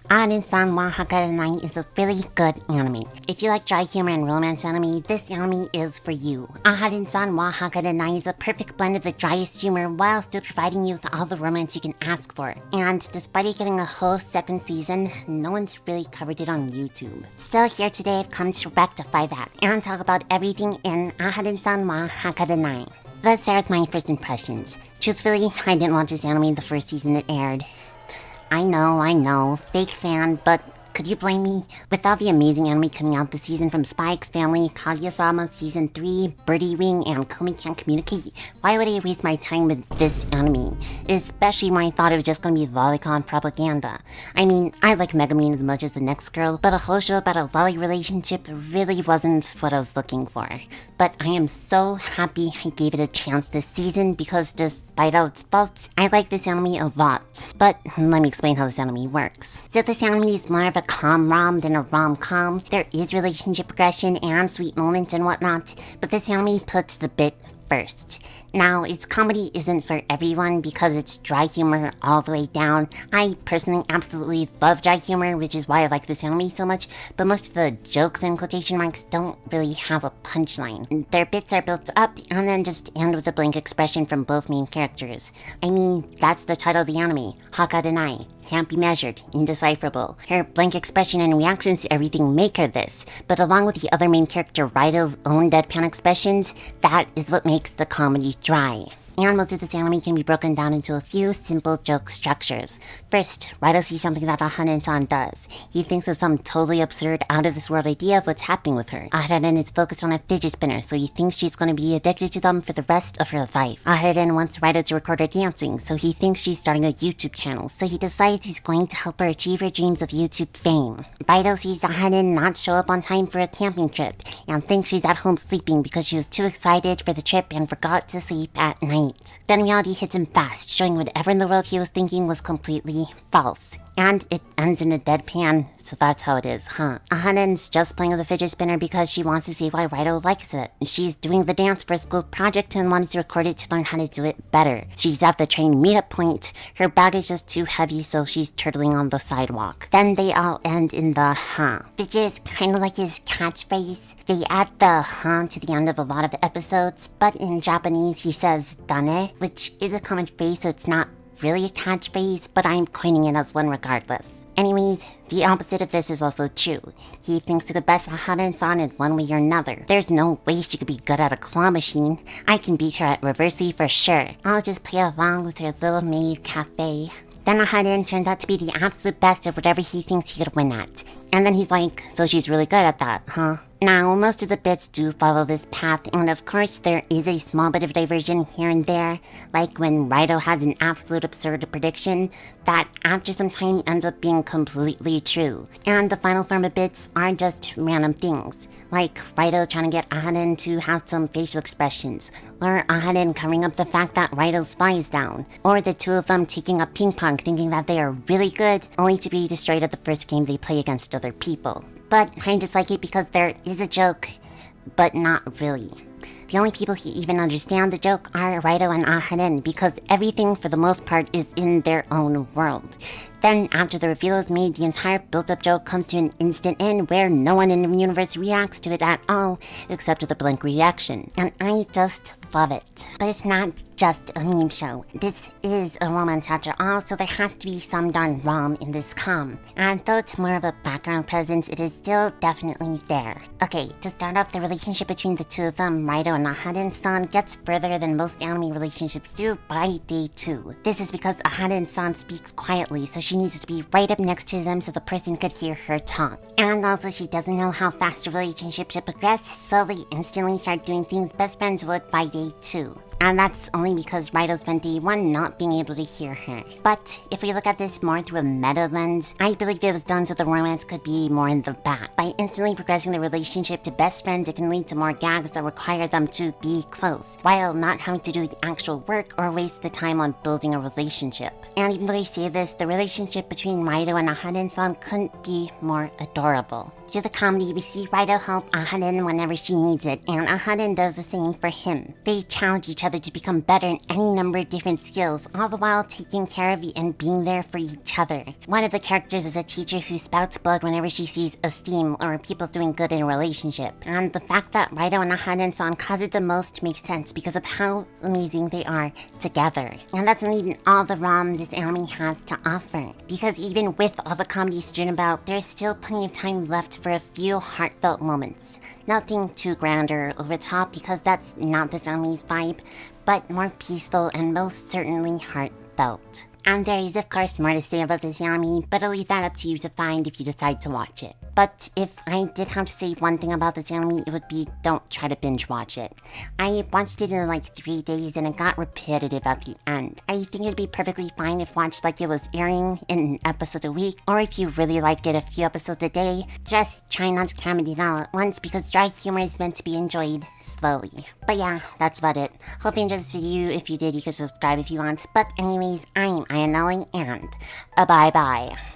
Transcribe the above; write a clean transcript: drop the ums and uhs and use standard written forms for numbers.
Aharen-san wa Hakarenai is a really good anime. If you like dry humor and romance anime, this anime is for you. Aharen-san wa Hakarenai is a perfect blend of the driest humor while still providing you with all the romance you can ask for. And despite it getting a whole second season, no one's really covered it on YouTube. So here today I've come to rectify that and talk about everything in Aharen-san wa Hakarenai. Let's start with my first impressions. Truthfully, I didn't watch this anime the first season it aired. I know, fake fan, but could you blame me? With all the amazing anime coming out this season from Spy X Family, Kaguya-sama Season 3, Birdie Wing, and Komi Can't Communicate, why would I waste my time with this anime? Especially when I thought it was just gonna be lolicon propaganda. I mean, I like Megumin as much as the next girl, but a whole show about a lolly relationship really wasn't what I was looking for. But I am so happy I gave it a chance this season because despite all its faults, I like this anime a lot. But let me explain how this anime works. So this anime is more of a com-rom than a rom-com. There is relationship progression and sweet moments and whatnot, but this anime puts the bit first. Now, its comedy isn't for everyone because it's dry humor all the way down. I personally absolutely love dry humor, which is why I like this anime so much, but most of the jokes and quotation marks don't really have a punchline. Their bits are built up and then just end with a blank expression from both main characters. I mean, that's the title of the anime, Hakarenai. Can't be measured, indecipherable. Her blank expression and reactions to everything make her this, but along with the other main character Raido's own deadpan expressions, that is what makes the comedy dry. And most of this anime can be broken down into a few simple joke structures. First, Raido sees something that Aharen-san does. He thinks of some totally absurd, out-of-this-world idea of what's happening with her. Aharen is focused on a fidget spinner, so he thinks she's going to be addicted to them for the rest of her life. Aharen wants Raido to record her dancing, so he thinks she's starting a YouTube channel, so he decides he's going to help her achieve her dreams of YouTube fame. Raido sees Aharen not show up on time for a camping trip, and thinks she's at home sleeping because she was too excited for the trip and forgot to sleep at night. Then reality hits him fast, showing whatever in the world he was thinking was completely false. And it ends in a deadpan, so that's how it is, huh? Aharen's just playing with the fidget spinner because she wants to see why Raido likes it. She's doing the dance for a school project and wanted to record it to learn how to do it better. She's at the train meetup point. Her bag is just too heavy, so she's turtling on the sidewalk. Then they all end in the huh, which is kind of like his catchphrase. They add the huh to the end of a lot of episodes, but in Japanese he says dane, which is a common phrase, so it's not really a catchphrase, but I'm coining it as one regardless. Anyways, the opposite of this is also true. He thinks to the best Aharen-san in one way or another. There's no way she could be good at a claw machine. I can beat her at reversey for sure. I'll just play along with her little maid cafe. Then Aharen turns out to be the absolute best at whatever he thinks he could win at. And then he's like, so she's really good at that, huh? Now, most of the bits do follow this path, and of course there is a small bit of diversion here and there, like when Raido has an absolute absurd prediction that after some time ends up being completely true. And the final form of bits are just random things, like Raido trying to get Aharen to have some facial expressions, or Aharen covering up the fact that Raido's fly is down, or the two of them taking up ping pong thinking that they are really good, only to be destroyed at the first game they play against other people. But I just like it because there is a joke, but not really. The only people who even understand the joke are Raido and Aharen because everything for the most part is in their own world. Then, after the reveal is made, the entire built-up joke comes to an instant end where no one in the universe reacts to it at all, except with a blank reaction. And I just love it. But it's not just a meme show. This is a romance after all, so there has to be some darn rom in this com. And though it's more of a background presence, it is still definitely there. Okay, to start off, the relationship between the two of them, Raido and Aharen-san, gets further than most anime relationships do by day 2. This is because Aharen-san speaks quietly, so she needs to be right up next to them so the person could hear her talk. And also she doesn't know how fast a relationship should progress, so they instantly start doing things best friends would by day 2. And that's only because Raido spent day 1 not being able to hear her. But if we look at this more through a meta lens, I believe it was done so the romance could be more in the back. By instantly progressing the relationship to best friends, it can lead to more gags that require them to be close, while not having to do the actual work or waste the time on building a relationship. And even though I say this, the relationship between Raido and Aharen-san couldn't be more adorable. Through the comedy, we see Raido help Aharen whenever she needs it, and Aharen does the same for him. They challenge each other to become better in any number of different skills, all the while taking care of and being there for each other. One of the characters is a teacher who spouts blood whenever she sees esteem or people doing good in a relationship. And the fact that Raido and Aharen-san cause it the most makes sense because of how amazing they are together. And that's not even all the rom this anime has to offer. Because even with all the comedy strewn about, there's still plenty of time left for a few heartfelt moments. Nothing too grand or over the top because that's not this anime's vibe, but more peaceful and most certainly heartfelt. And there is of course more to say about this anime, but I'll leave that up to you to find if you decide to watch it. But if I did have to say one thing about this anime, it would be don't try to binge watch it. I watched it in like 3 days and it got repetitive at the end. I think it'd be perfectly fine if watched like it was airing in an episode a week, or if you really like it a few episodes a day, just try not to cram it all at once because dry humor is meant to be enjoyed slowly. But yeah, that's about it. Hope you enjoyed this video. If you did, you can subscribe if you want. But anyways, I'm Aharen, and bye bye.